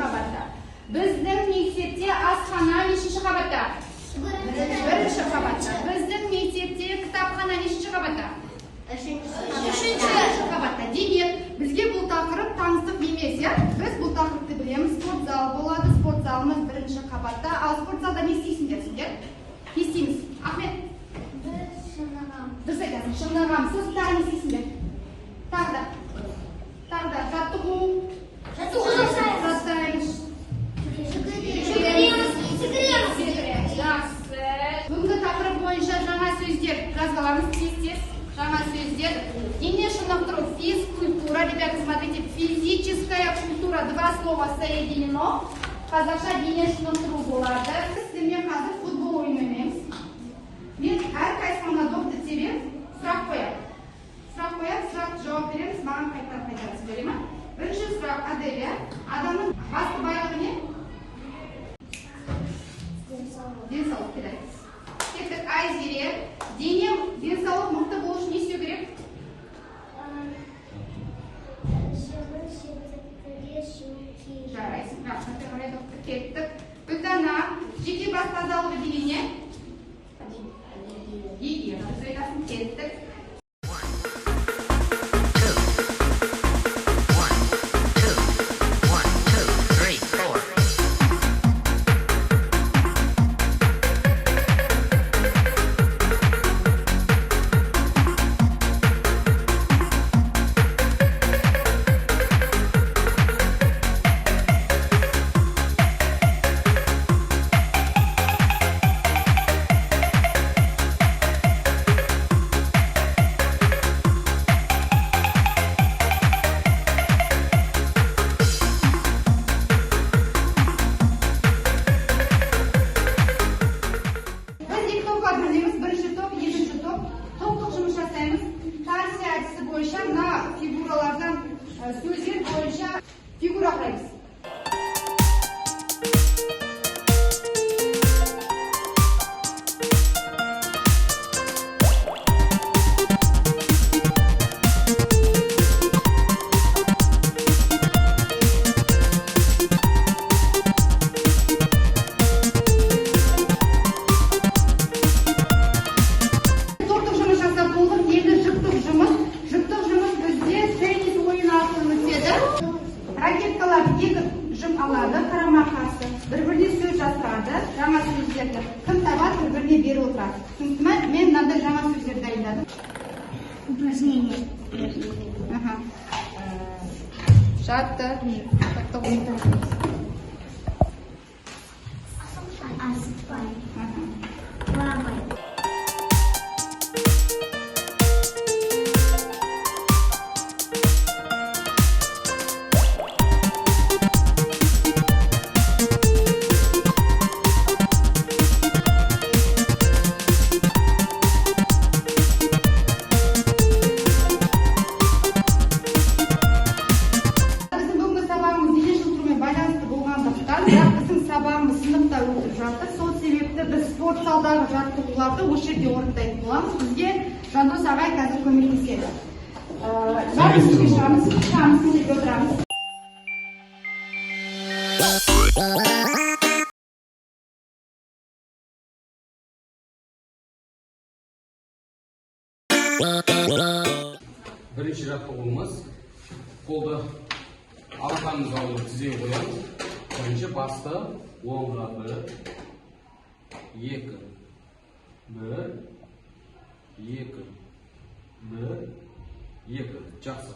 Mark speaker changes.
Speaker 1: qavatda. Bizning mектepte asxona nechinchi qavatda? Birinchi qavatda. Bizning mектepte kitobxona nechinchi qavatda? Uchinchi qavatda. Demak, bizga bu taqrib tansiq emas, ya. Biz bu taqribni bilamiz. Sport zal bo'ladi. Sport zalimiz birinchi qavatda. Al sport zalda ne istaysizlar sizlar? Ne istaymiz? Ahmet. Durs aytasiz. Shundan siz tag'in istaysizlar. Tag'da. Jattiqu. Bugungi taqrib bo'yicha жаңа so'zlar yozganlarimiz tez. Жаңа сөздер. Дене шынықтыру. Физкультура. Ребята, смотрите. Физическая культура. Два слова соединено. Қазақша дене шынықтыру болады. Біз сіздермен қазір футбол ойнаймыз. Мен әрқайсыңа допты тебе сұрақ қоямын. Сұрақ жауап береміз. Маған қайтарып жібере ме? Бірінші сұрақ Аделия. Адамның басты байлығы не? Денсаулық келеді. Кеттік Айзере. Денем денсаулық мықты болу үшін не істеу керек? Жарайсың. Кеттік. Гүлдана. Жеке бас тазалығы деген не? Гигиена. Дұрыс айтасың. Кеттік. Сөздер бойынша фигура құраймыз. Топтық жұмыс жасап болдық, енді жұптық жұмыс бізде теннис ойыны арқылы өтеді. Ракеткалар екі жұп алады, қарама-қарсы. Бір-біріне сөз жасырады, жаңа сөздерді кім табады, бір-біріне беріп отырады. Түсінікті ме? Мен мынандай жаңа сөздер дайындадым. Упражнение. Жатты. Асықпай. Плавай. Сабағымыз сыныпта өтіп жатыр. Сол себепті біз спорт залдағы жаттығуларды осы жерде орындайтын боламыз. Бізге Жандос ағай қазір көмектеседі. Бәріміз шығамыз, сіздерге отырамыз.
Speaker 2: Бірінші жаттығуымыз қолды арқамызға алып тізе қоямыз. Бірінші басты оңға бір, екі, жақсы.